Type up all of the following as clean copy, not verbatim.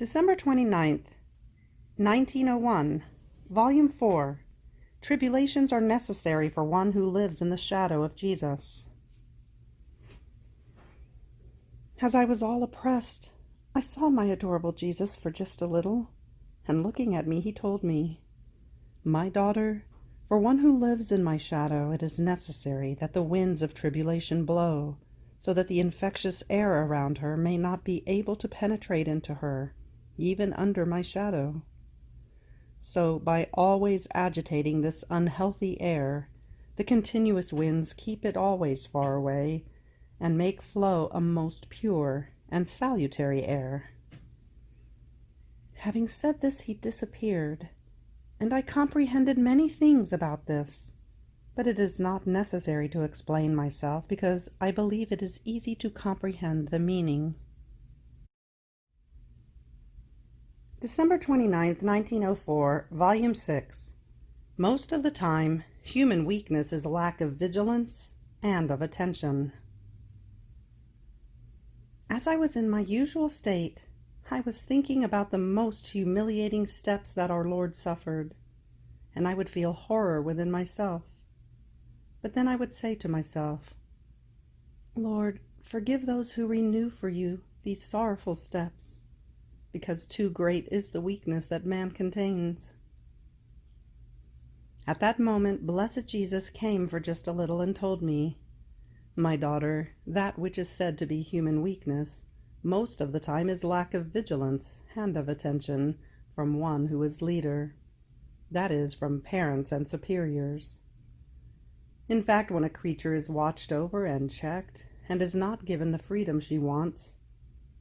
December 29th, 1901, Volume 4. Tribulations are necessary for one who lives in the shadow of Jesus. As I was all oppressed, I saw my adorable Jesus for just a little, and looking at me, he told me, "My daughter, for one who lives in my shadow, it is necessary that the winds of tribulation blow, so that the infectious air around her may not be able to penetrate into her, even under my shadow. So, by always agitating this unhealthy air, the continuous winds keep it always far away, and make flow a most pure and salutary air." Having said this, he disappeared, and I comprehended many things about this, but it is not necessary to explain myself, because I believe it is easy to comprehend the meaning. December 29th, 1904, Volume 6. Most of the time, human weakness is lack of vigilance and of attention. As I was in my usual state, I was thinking about the most humiliating steps that our Lord suffered, and I would feel horror within myself. But then I would say to myself, "Lord, forgive those who renew for you these sorrowful steps, because too great is the weakness that man contains." At that moment, blessed Jesus came for just a little and told me, "My daughter, that which is said to be human weakness, most of the time is lack of vigilance and of attention from one who is leader. That is, from parents and superiors. In fact, when a creature is watched over and checked, and is not given the freedom she wants,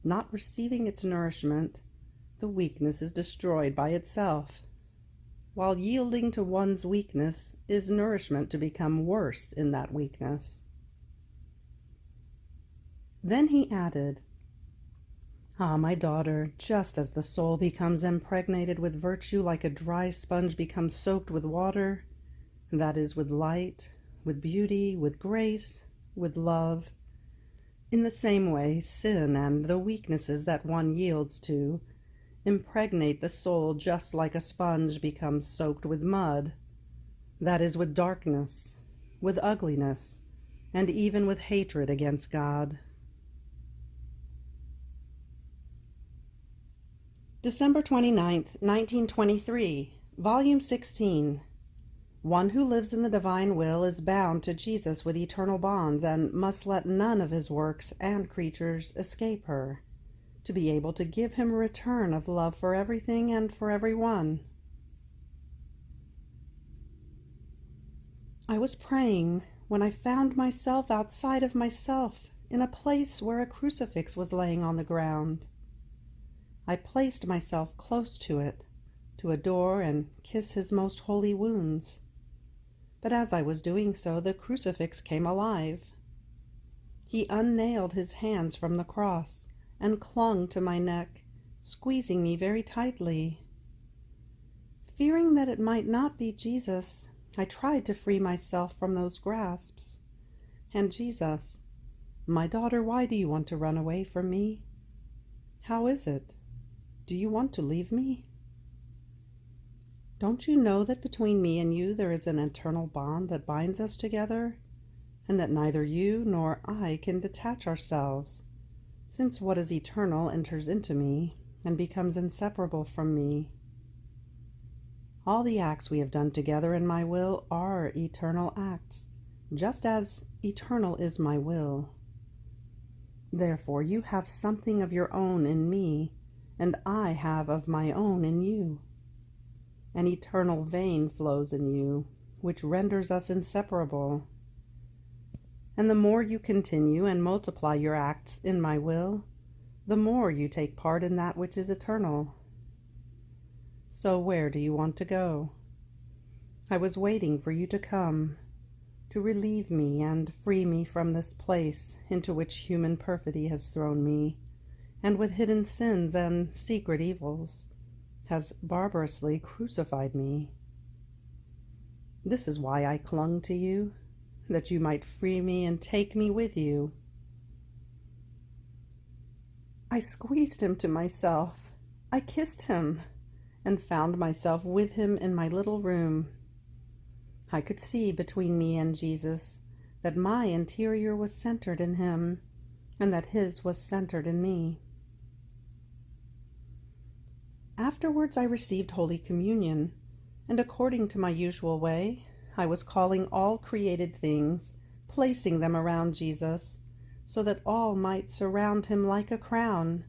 not receiving its nourishment, the weakness is destroyed by itself, while yielding to one's weakness is nourishment to become worse in that weakness." Then he added, "Ah, my daughter, just as the soul becomes impregnated with virtue like a dry sponge becomes soaked with water, that is, with light, with beauty, with grace, with love, in the same way sin and the weaknesses that one yields to impregnate the soul just like a sponge becomes soaked with mud, that is, with darkness, with ugliness, and even with hatred against God." December 29th, 1923, Volume 16. One who lives in the divine will is bound to Jesus with eternal bonds, and must let none of his works and creatures escape her, to be able to give him a return of love for everything and for everyone. I was praying when I found myself outside of myself in a place where a crucifix was laying on the ground. I placed myself close to it, to adore and kiss his most holy wounds. But as I was doing so, the crucifix came alive. He unnailed his hands from the cross and clung to my neck, squeezing me very tightly. Fearing that it might not be Jesus, I tried to free myself from those grasps. And Jesus, "My daughter, why do you want to run away from me? How is it? Do you want to leave me? Don't you know that between me and you there is an eternal bond that binds us together, and that neither you nor I can detach ourselves, since what is eternal enters into me and becomes inseparable from me? All the acts we have done together in my will are eternal acts, just as eternal is my will. Therefore you have something of your own in me, and I have of my own in you. An eternal vein flows in you, which renders us inseparable. And the more you continue and multiply your acts in my will, the more you take part in that which is eternal. So where do you want to go? I was waiting for you to come, to relieve me and free me from this place into which human perfidy has thrown me, and with hidden sins and secret evils has barbarously crucified me. This is why I clung to you, that you might free me and take me with you. I squeezed him to myself, I kissed him and found myself with him in my little room. I could see between me and Jesus that my interior was centered in him and that his was centered in me. Afterwards, I received Holy Communion, and according to my usual way, I was calling all created things, placing them around Jesus, so that all might surround him like a crown,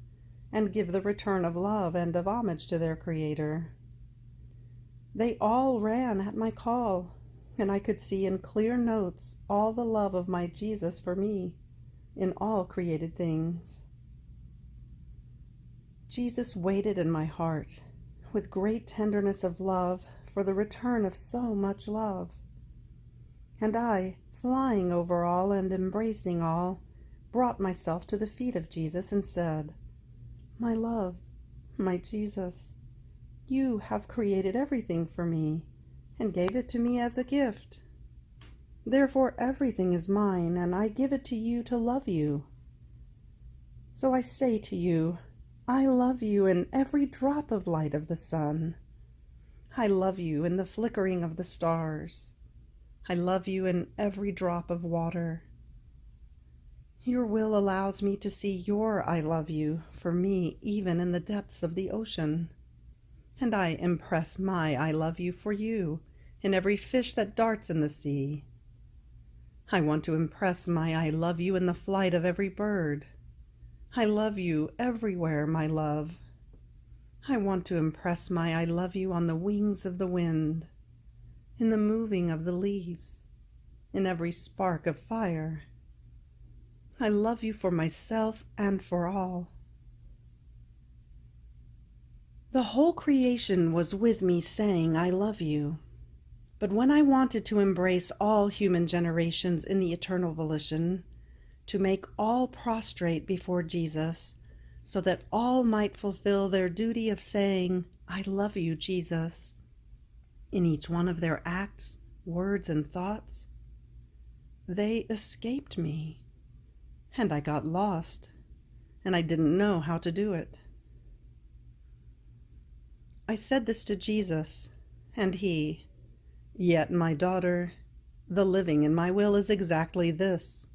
and give the return of love and of homage to their Creator. They all ran at my call, and I could see in clear notes all the love of my Jesus for me in all created things. Jesus waited in my heart with great tenderness of love for the return of so much love. And I, flying over all and embracing all, brought myself to the feet of Jesus and said, "My love, my Jesus, you have created everything for me and gave it to me as a gift. Therefore everything is mine, and I give it to you to love you. So I say to you, I love you in every drop of light of the sun. I love you in the flickering of the stars. I love you in every drop of water. Your will allows me to see your I love you for me even in the depths of the ocean. And I impress my I love you for you in every fish that darts in the sea. I want to impress my I love you in the flight of every bird. I love you everywhere, my love. I want to impress my I love you on the wings of the wind, in the moving of the leaves, in every spark of fire. I love you for myself and for all. The whole creation was with me saying, I love you. But when I wanted to embrace all human generations in the eternal volition, to make all prostrate before Jesus, so that all might fulfill their duty of saying, I love you, Jesus, in each one of their acts, words, and thoughts, they escaped me, and I got lost, and I didn't know how to do it. I said this to Jesus, and he, "Yet, my daughter, the living in my will is exactly this,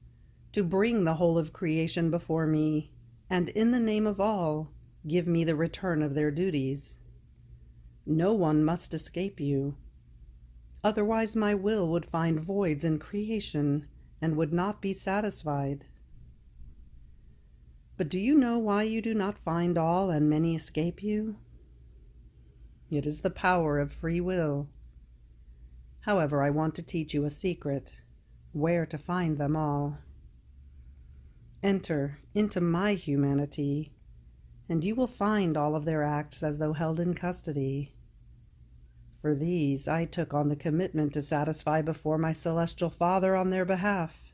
to bring the whole of creation before me, and in the name of all, give me the return of their duties. No one must escape you. Otherwise my will would find voids in creation and would not be satisfied. But do you know why you do not find all and many escape you? It is the power of free will. However, I want to teach you a secret, where to find them all. Enter into my humanity, and you will find all of their acts as though held in custody. For these I took on the commitment to satisfy before my celestial Father on their behalf.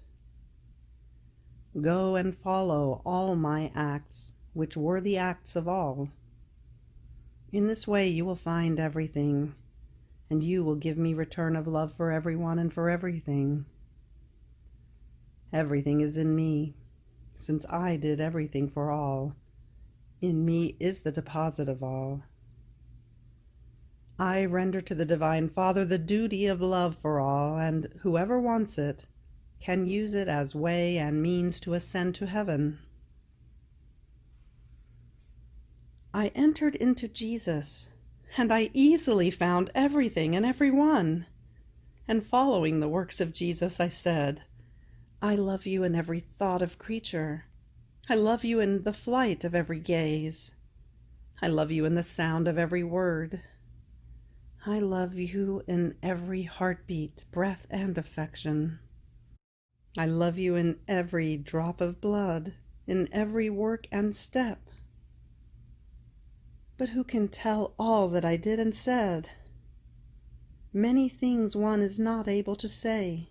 Go and follow all my acts, which were the acts of all. In this way you will find everything, and you will give me return of love for everyone and for everything. Everything is in me, since I did everything for all. In me is the deposit of all. I render to the Divine Father the duty of love for all, and whoever wants it can use it as way and means to ascend to heaven. I entered into Jesus, and I easily found everything and everyone. And following the works of Jesus, I said, I love you in every thought of creature. I love you in the flight of every gaze. I love you in the sound of every word. I love you in every heartbeat, breath, and affection. I love you in every drop of blood, in every work and step. But who can tell all that I did and said? Many things one is not able to say.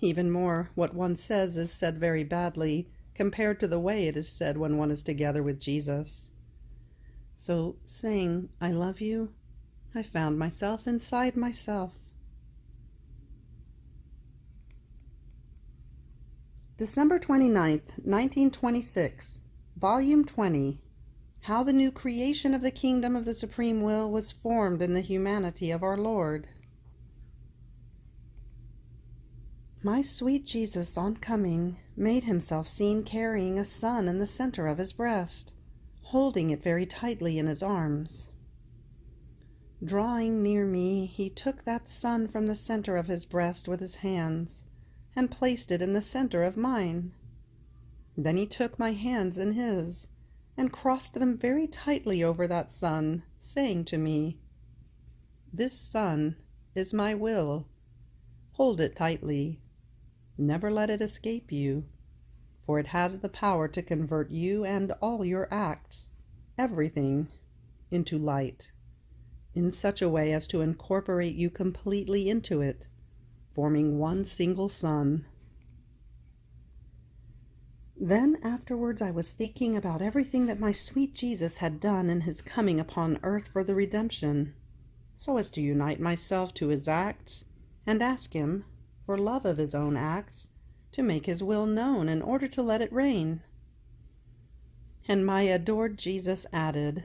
Even more, what one says is said very badly compared to the way it is said when one is together with Jesus. So, saying, I love you, I found myself inside myself. December 29th, 1926, Volume 20, how the new creation of the kingdom of the supreme will was formed in the humanity of our Lord. My sweet Jesus, on coming, made himself seen carrying a son in the center of his breast, holding it very tightly in his arms. Drawing near me, he took that son from the center of his breast with his hands, and placed it in the center of mine. Then he took my hands in his, and crossed them very tightly over that son, saying to me, "This son is my will. Hold it tightly. Never let it escape you, for it has the power to convert you and all your acts, everything, into light, in such a way as to incorporate you completely into it, forming one single sun." Then afterwards I was thinking about everything that my sweet Jesus had done in his coming upon earth for the redemption, so as to unite myself to his acts, and ask him, for love of his own acts, to make his will known in order to let it reign. And my adored Jesus added,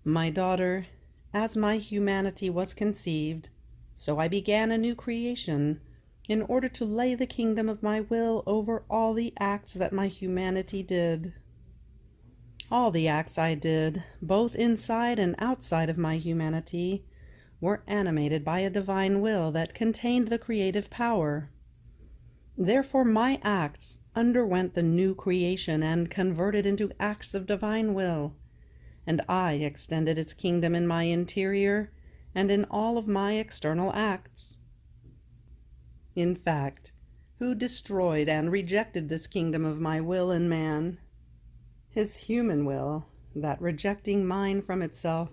"My daughter, as my humanity was conceived, so I began a new creation, in order to lay the kingdom of my will over all the acts that my humanity did. All the acts I did, both inside and outside of my humanity, were animated by a divine will that contained the creative power. Therefore my acts underwent the new creation and converted into acts of divine will, and I extended its kingdom in my interior and in all of my external acts. In fact, who destroyed and rejected this kingdom of my will in man? His human will, that rejecting mine from itself,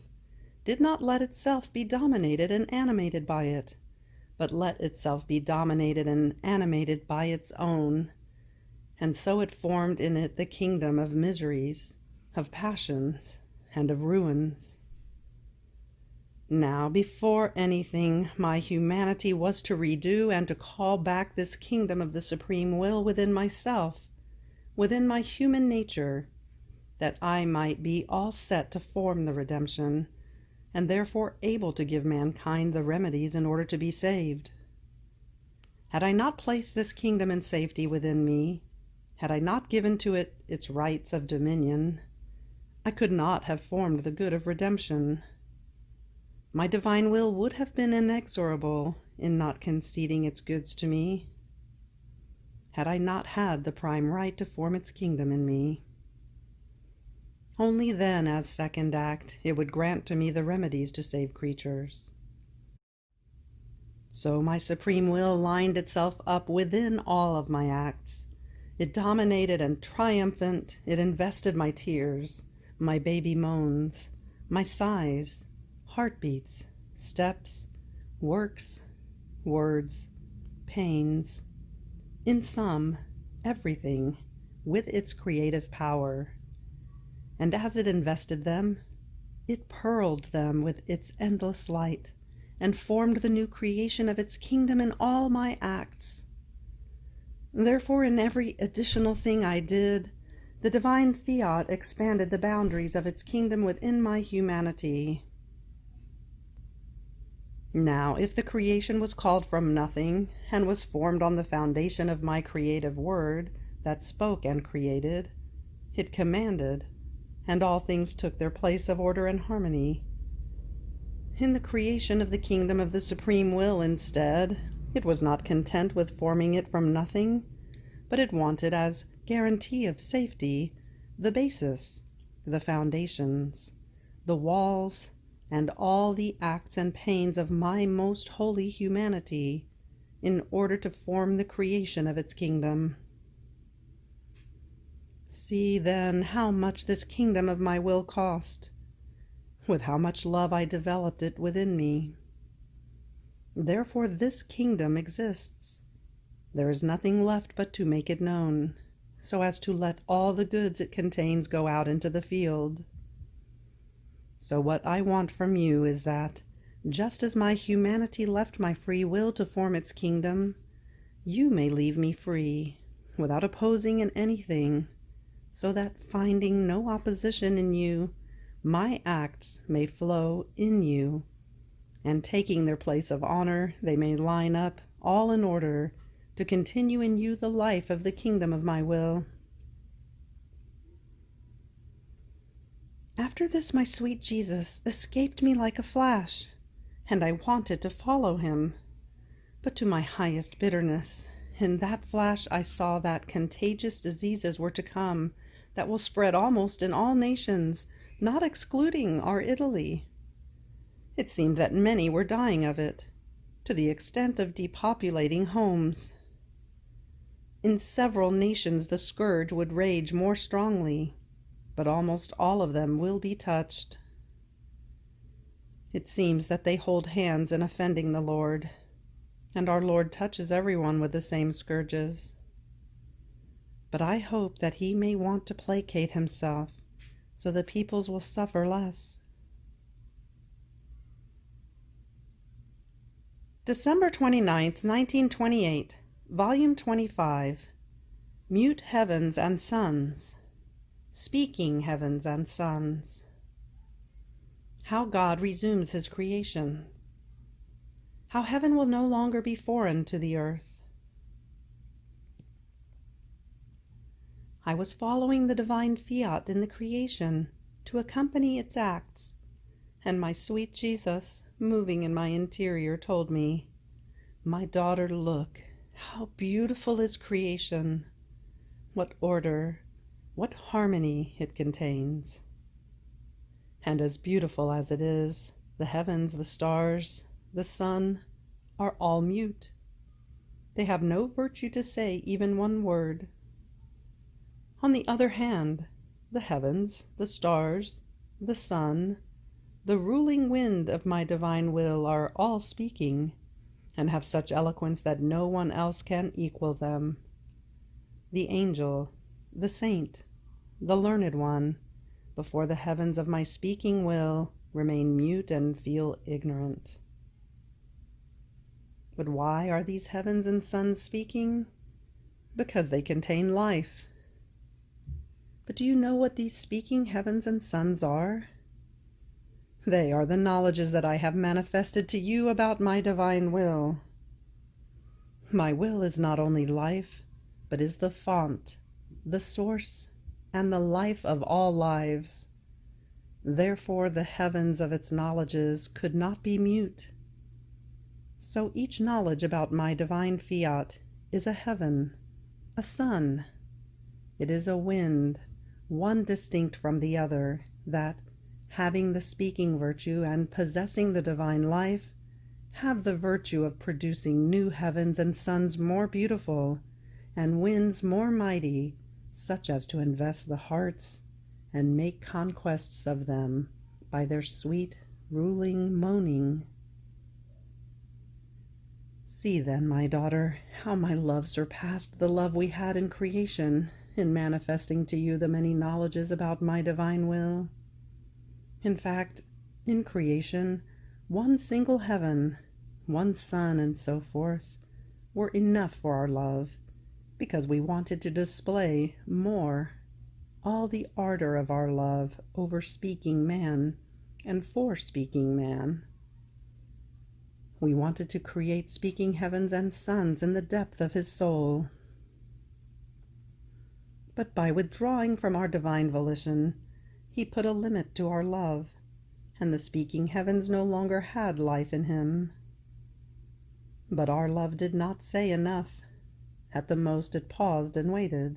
did not let itself be dominated and animated by it, but let itself be dominated and animated by its own, and so it formed in it the kingdom of miseries, of passions, and of ruins. Now, before anything, my humanity was to redo and to call back this kingdom of the supreme will within myself, within my human nature, that I might be all set to form the redemption, and therefore able to give mankind the remedies in order to be saved. Had I not placed this kingdom in safety within me, had I not given to it its rights of dominion, I could not have formed the good of redemption. My divine will would have been inexorable in not conceding its goods to me, had I not had the prime right to form its kingdom in me. Only then, as second act, it would grant to me the remedies to save creatures. So my supreme will lined itself up within all of my acts. It dominated and triumphant, it invested my tears, my baby moans, my sighs, heartbeats, steps, works, words, pains, in sum, everything, with its creative power. And as it invested them, it pearled them with its endless light, and formed the new creation of its kingdom in all my acts. Therefore, in every additional thing I did, the divine Fiat expanded the boundaries of its kingdom within my humanity. Now, if the creation was called from nothing, and was formed on the foundation of my creative word that spoke and created, it commanded, and all things took their place of order and harmony. In the creation of the kingdom of the supreme will, instead, it was not content with forming it from nothing, but it wanted as guarantee of safety the basis, the foundations, the walls, and all the acts and pains of my most holy humanity, in order to form the creation of its kingdom. See, then, how much this kingdom of my will cost, with how much love I developed it within me. Therefore this kingdom exists. There is nothing left but to make it known, so as to let all the goods it contains go out into the field. So what I want from you is that, just as my humanity left my free will to form its kingdom, you may leave me free, without opposing in anything, so that finding no opposition in you, my acts may flow in you, and taking their place of honor, they may line up all in order to continue in you the life of the kingdom of my will. After this, my sweet Jesus escaped me like a flash, and I wanted to follow him. But to my highest bitterness, in that flash I saw that contagious diseases were to come, that will spread almost in all nations, not excluding our Italy. It seemed that many were dying of it, to the extent of depopulating homes. In several nations the scourge would rage more strongly, but almost all of them will be touched. It seems that they hold hands in offending the Lord, and our Lord touches everyone with the same scourges. But I hope that he may want to placate himself, so the peoples will suffer less. December 29th, 1928, Volume 25, Mute Heavens and Suns, Speaking Heavens and Suns. How God resumes his creation. How heaven will no longer be foreign to the earth. I was following the divine fiat in the creation to accompany its acts, and my sweet Jesus, moving in my interior, told me, "My daughter, look, how beautiful is creation, what order, what harmony it contains. And as beautiful as it is, the heavens, the stars, the sun, are all mute. They have no virtue to say even one word. On the other hand, the heavens, the stars, the sun, the ruling wind of my divine will are all speaking, and have such eloquence that no one else can equal them. The angel, the saint, the learned one, before the heavens of my speaking will, remain mute and feel ignorant. But why are these heavens and suns speaking? Because they contain life. But do you know what these speaking heavens and suns are? They are the knowledges that I have manifested to you about my divine will. My will is not only life, but is the font, the source, and the life of all lives. Therefore the heavens of its knowledges could not be mute. So each knowledge about my divine fiat is a heaven, a sun. It is a wind, one distinct from the other, that, having the speaking virtue and possessing the divine life, have the virtue of producing new heavens and suns more beautiful, and winds more mighty, such as to invest the hearts and make conquests of them by their sweet, ruling moaning. See then, my daughter, how my love surpassed the love we had in creation, in manifesting to you the many knowledges about my divine will. In fact, in creation, one single heaven, one sun, and so forth, were enough for our love, because we wanted to display more, all the ardor of our love over speaking man and for speaking man. We wanted to create speaking heavens and suns in the depth of his soul. But by withdrawing from our divine volition, he put a limit to our love, and the speaking heavens no longer had life in him. But our love did not say enough. At the most it paused and waited.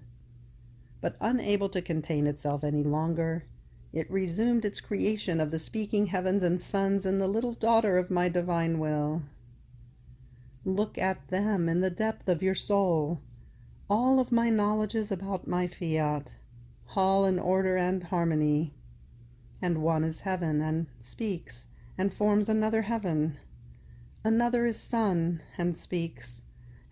But unable to contain itself any longer, it resumed its creation of the speaking heavens and suns in the little daughter of my divine will. Look at them in the depth of your soul, all of my knowledges about my fiat, all in order and harmony. And one is heaven, and speaks, and forms another heaven. Another is sun, and speaks,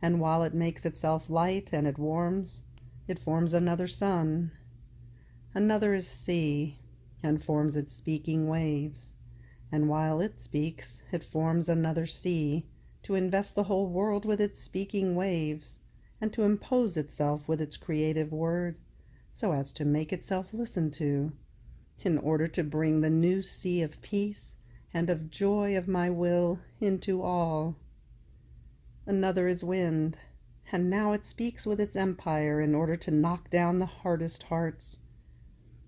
and while it makes itself light and it warms, it forms another sun. Another is sea, and forms its speaking waves, and while it speaks, it forms another sea, to invest the whole world with its speaking waves, and to impose itself with its creative word, so as to make itself listened to, in order to bring the new sea of peace and of joy of my will into all. Another is wind, and now it speaks with its empire in order to knock down the hardest hearts.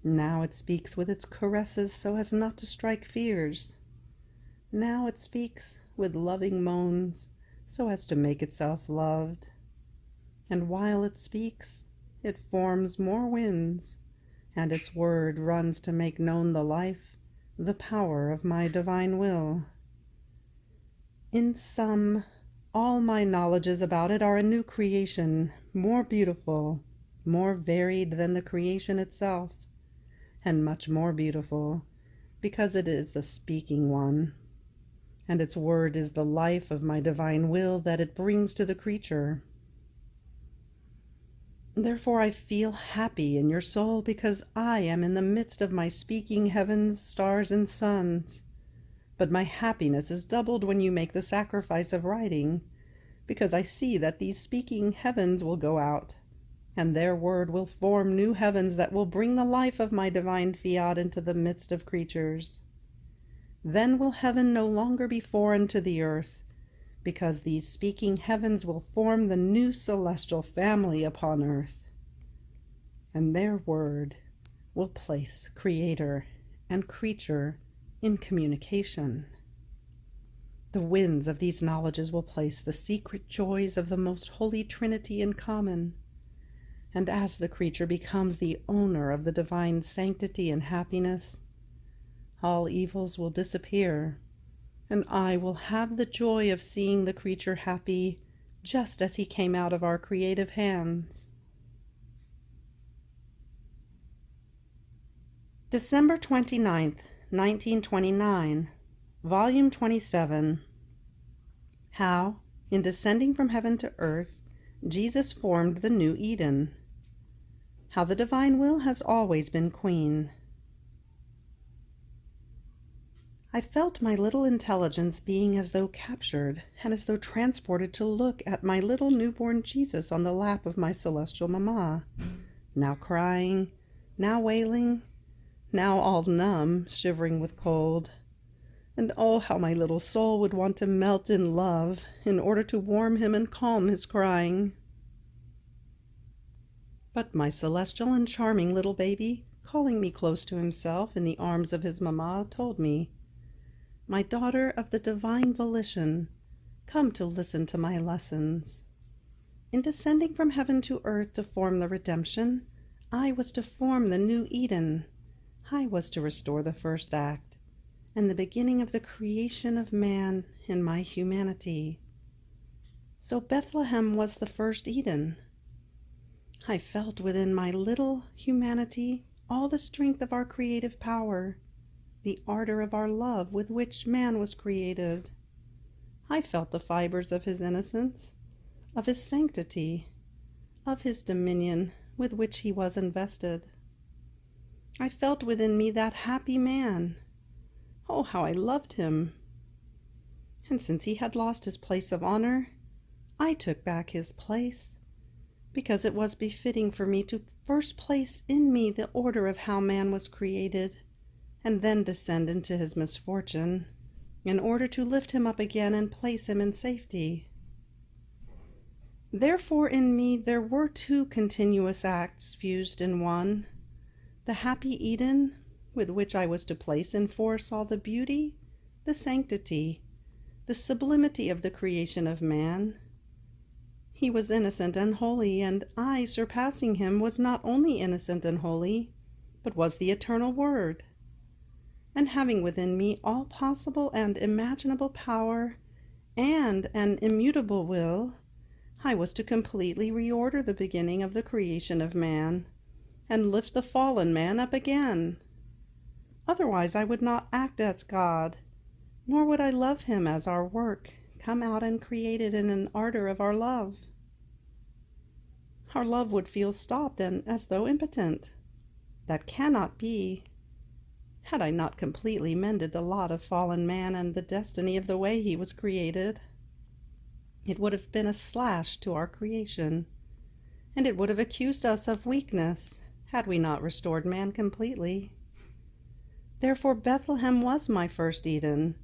Now it speaks with its caresses so as not to strike fears. Now it speaks with loving moans so as to make itself loved. And while it speaks, it forms more winds, and its word runs to make known the life, the power of my divine will. In sum, all my knowledges about it are a new creation, more beautiful, more varied than the creation itself, and much more beautiful, because it is a speaking one, and its word is the life of my divine will that it brings to the creature. Therefore I feel happy in your soul, because I am in the midst of my speaking heavens, stars, and suns. But my happiness is doubled when you make the sacrifice of writing, because I see that these speaking heavens will go out, and their word will form new heavens that will bring the life of my divine Fiat into the midst of creatures. Then will heaven no longer be foreign to the earth, because these speaking heavens will form the new celestial family upon earth, and their word will place creator and creature in communication. The winds of these knowledges will place the secret joys of the most holy Trinity in common, and as the creature becomes the owner of the divine sanctity and happiness, all evils will disappear, and I will have the joy of seeing the creature happy just as he came out of our creative hands. December 29th, 1929, Volume 27. How, in descending from heaven to earth, Jesus formed the new Eden. How the divine will has always been queen. I felt my little intelligence being as though captured, and as though transported to look at my little newborn Jesus on the lap of my celestial mamma, now crying, now wailing, now all numb, shivering with cold. And oh, how my little soul would want to melt in love in order to warm him and calm his crying. But my celestial and charming little baby, calling me close to himself in the arms of his mamma, told me, "My daughter of the divine volition, come to listen to my lessons. In descending from heaven to earth to form the redemption, I was to form the new Eden. I was to restore the first act, and the beginning of the creation of man in my humanity. So Bethlehem was the first Eden. I felt within my little humanity all the strength of our creative power, the ardor of our love with which man was created. I felt the fibers of his innocence, of his sanctity, of his dominion with which he was invested. I felt within me that happy man. Oh, how I loved him! And since he had lost his place of honor, I took back his place, because it was befitting for me to first place in me the order of how man was created, and then descend into his misfortune, in order to lift him up again and place him in safety. Therefore in me there were two continuous acts fused in one, the happy Eden, with which I was to place in force all the beauty, the sanctity, the sublimity of the creation of man. He was innocent and holy, and I, surpassing him, was not only innocent and holy, but was the eternal Word. And having within me all possible and imaginable power, and an immutable will, I was to completely reorder the beginning of the creation of man, and lift the fallen man up again. Otherwise I would not act as God, nor would I love him as our work, come out and created in an ardor of our love. Our love would feel stopped and as though impotent. That cannot be. Had I not completely mended the lot of fallen man and the destiny of the way he was created, it would have been a slash to our creation, and it would have accused us of weakness, had we not restored man completely. Therefore Bethlehem was my first Eden,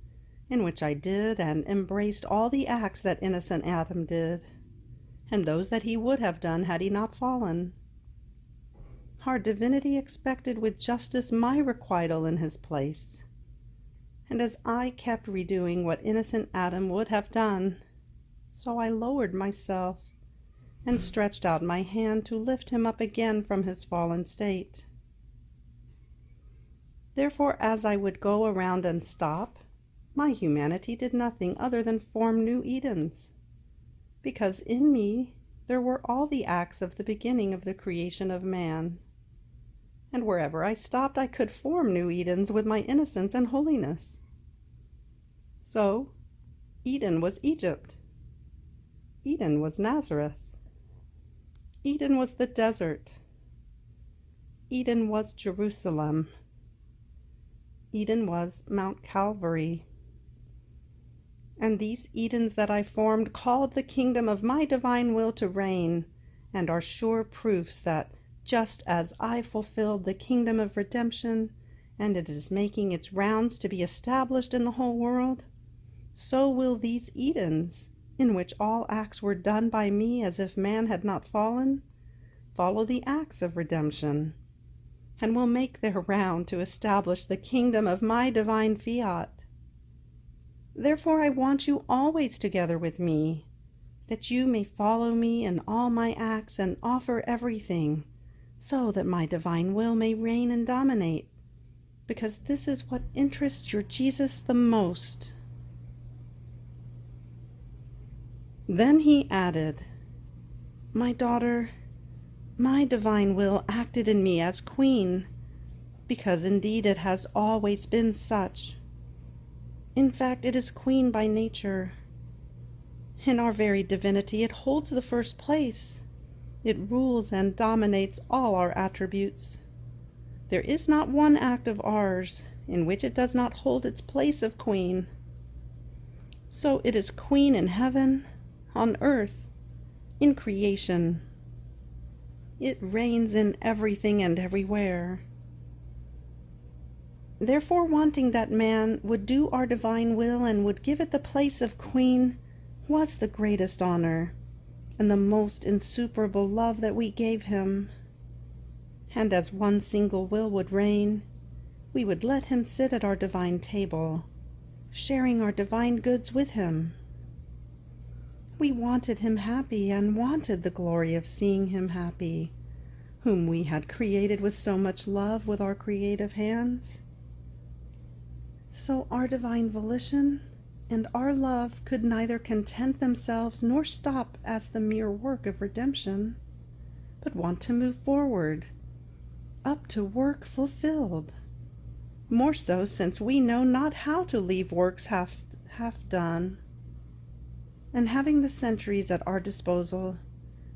in which I did and embraced all the acts that innocent Adam did, and those that he would have done had he not fallen. Our divinity expected with justice my requital in his place, and as I kept redoing what innocent Adam would have done, so I lowered myself and stretched out my hand to lift him up again from his fallen state. Therefore, as I would go around and stop, my humanity did nothing other than form new Edens, because in me there were all the acts of the beginning of the creation of man, and wherever I stopped I could form new Edens with my innocence and holiness. So, Eden was Egypt. Eden was Nazareth. Eden was the desert. Eden was Jerusalem. Eden was Mount Calvary. And these Edens that I formed called the kingdom of my divine will to reign, and are sure proofs that just as I fulfilled the kingdom of redemption, and it is making its rounds to be established in the whole world, so will these Edens, in which all acts were done by me as if man had not fallen, follow the acts of redemption, and will make their round to establish the kingdom of my divine Fiat. Therefore I want you always together with me, that you may follow me in all my acts and offer everything, so that my divine will may reign and dominate, because this is what interests your Jesus the most. Then he added, My daughter, my divine will acted in me as queen, because indeed it has always been such. In fact, it is queen by nature. In our very divinity, it holds the first place. It rules and dominates all our attributes. There is not one act of ours in which it does not hold its place of queen. So it is queen in heaven, on earth, in creation. It reigns in everything and everywhere. Therefore, wanting that man would do our divine will and would give it the place of queen was the greatest honor and the most insuperable love that we gave him. And as one single will would reign, we would let him sit at our divine table, sharing our divine goods with him. We wanted him happy and wanted the glory of seeing him happy, whom we had created with so much love with our creative hands. So our divine volition and our love could neither content themselves nor stop as the mere work of redemption, but want to move forward, up to work fulfilled. More so since we know not how to leave works half done. And having the centuries at our disposal,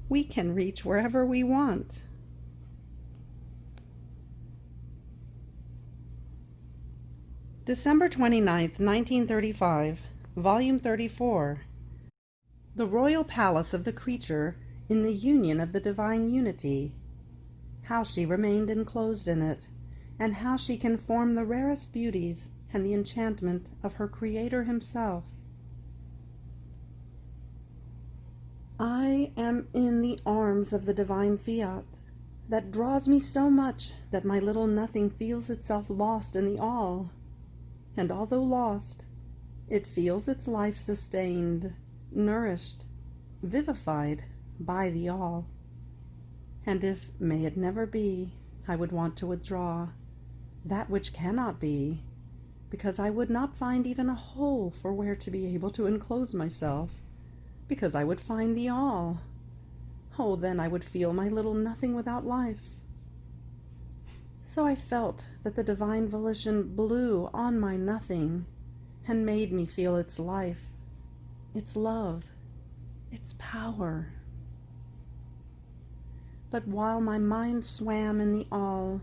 we can reach wherever we want. December 29th, 1935, Volume 34. The Royal Palace of the Creature in the Union of the Divine Unity. How she remained enclosed in it, and how she can form the rarest beauties and the enchantment of her Creator himself. I am in the arms of the divine Fiat, that draws me so much that my little nothing feels itself lost in the all. And although lost, it feels its life sustained, nourished, vivified by the all. And if, may it never be, I would want to withdraw that which cannot be, because I would not find even a hole for where to be able to enclose myself, because I would find the all. Oh, then I would feel my little nothing without life. So I felt that the divine volition blew on my nothing and made me feel its life, its love, its power. But while my mind swam in the all,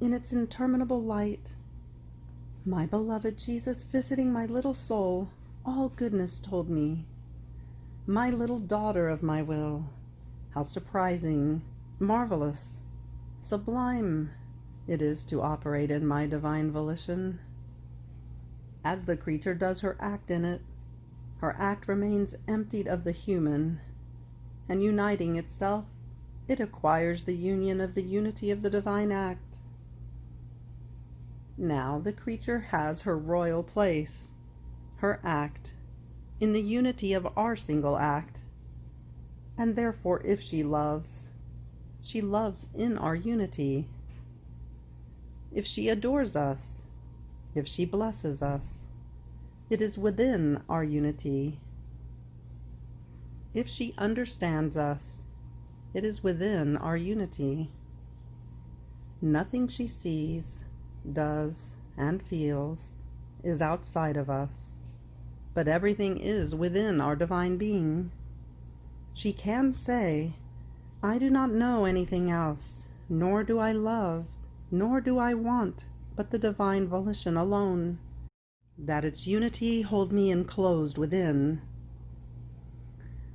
in its interminable light, my beloved Jesus visiting my little soul, all goodness told me, my little daughter of my will, how surprising, marvelous, Sublime it is to operate in my divine volition. As the creature does her act in it, her act remains emptied of the human, and uniting itself, it acquires the union of the unity of the divine act. Now the creature has her royal place, her act, in the unity of our single act, and therefore if she loves in our unity. If she adores us, if she blesses us, it is within our unity. If she understands us, it is within our unity. Nothing she sees, does, and feels is outside of us, but everything is within our divine being. She can say, I do not know anything else, nor do I love, nor do I want, but the divine volition alone, that its unity hold me enclosed within.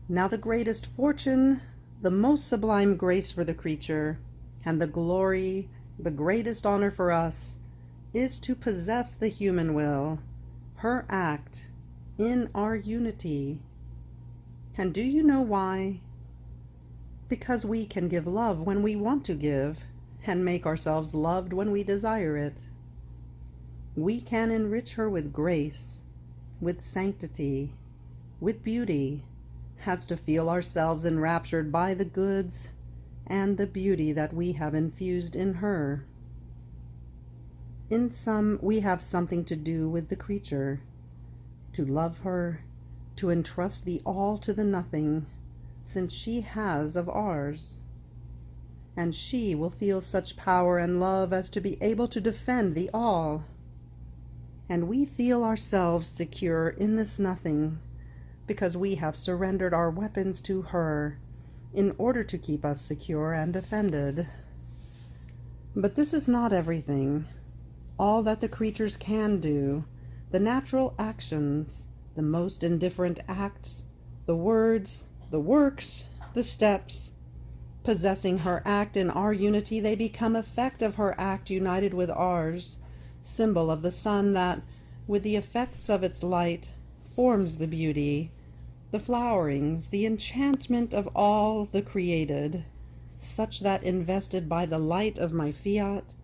Now the greatest fortune, the most sublime grace for the creature, and the glory, the greatest honor for us, is to possess the human will, her act, in our unity. And do you know why? Because we can give love when we want to give, and make ourselves loved when we desire it. We can enrich her with grace, with sanctity, with beauty, as to feel ourselves enraptured by the goods and the beauty that we have infused in her. In sum, we have something to do with the creature, to love her, to entrust the all to the nothing, since she has of ours. And she will feel such power and love as to be able to defend the all. And we feel ourselves secure in this nothing, because we have surrendered our weapons to her, in order to keep us secure and defended. But this is not everything. All that the creatures can do, the natural actions, the most indifferent acts, the words, the works, the steps, possessing her act in our unity, they become effect of her act united with ours, symbol of the sun that, with the effects of its light, forms the beauty, the flowerings, the enchantment of all the created, such that invested by the light of my fiat,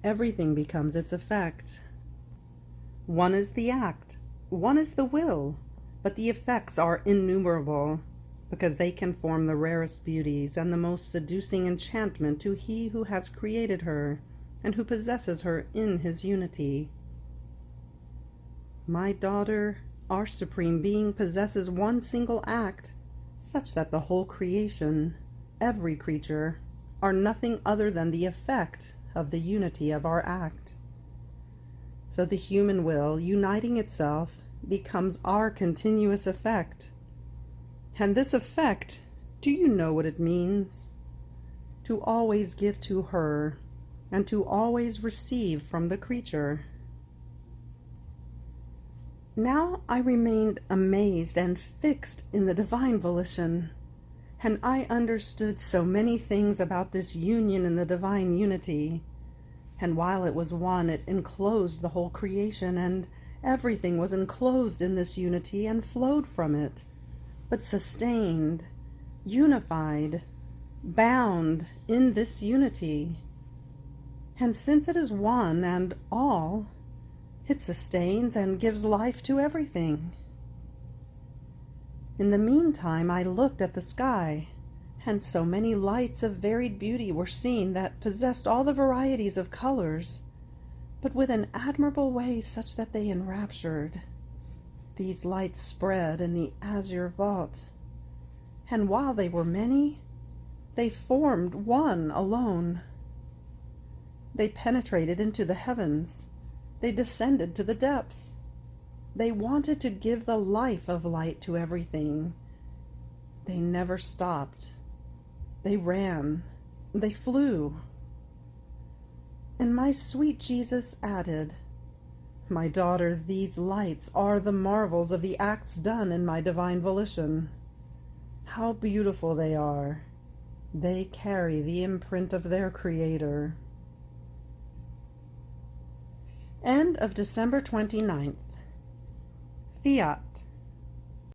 everything becomes its effect. One is the act, one is the will, but the effects are innumerable, because they can form the rarest beauties and the most seducing enchantment to he who has created her and who possesses her in his unity. My daughter, our Supreme Being possesses one single act, such that the whole creation, every creature, are nothing other than the effect of the unity of our act. So the human will, uniting itself, becomes our continuous effect. And this effect, do you know what it means? To always give to her, and to always receive from the creature. Now I remained amazed and fixed in the divine volition, and I understood so many things about this union in the divine unity. And while it was one, it enclosed the whole creation, and everything was enclosed in this unity and flowed from it, but sustained, unified, bound in this unity. And since it is one and all, it sustains and gives life to everything. In the meantime, I looked at the sky, and so many lights of varied beauty were seen that possessed all the varieties of colors, but with an admirable way such that they enraptured. These lights spread in the azure vault, and while they were many, they formed one alone. They penetrated into the heavens. They descended to the depths. They wanted to give the life of light to everything. They never stopped. They ran. They flew. And my sweet Jesus added, My daughter, these lights are the marvels of the acts done in my divine volition. How beautiful they are, They carry the imprint of their Creator. End of December 29th. Fiat.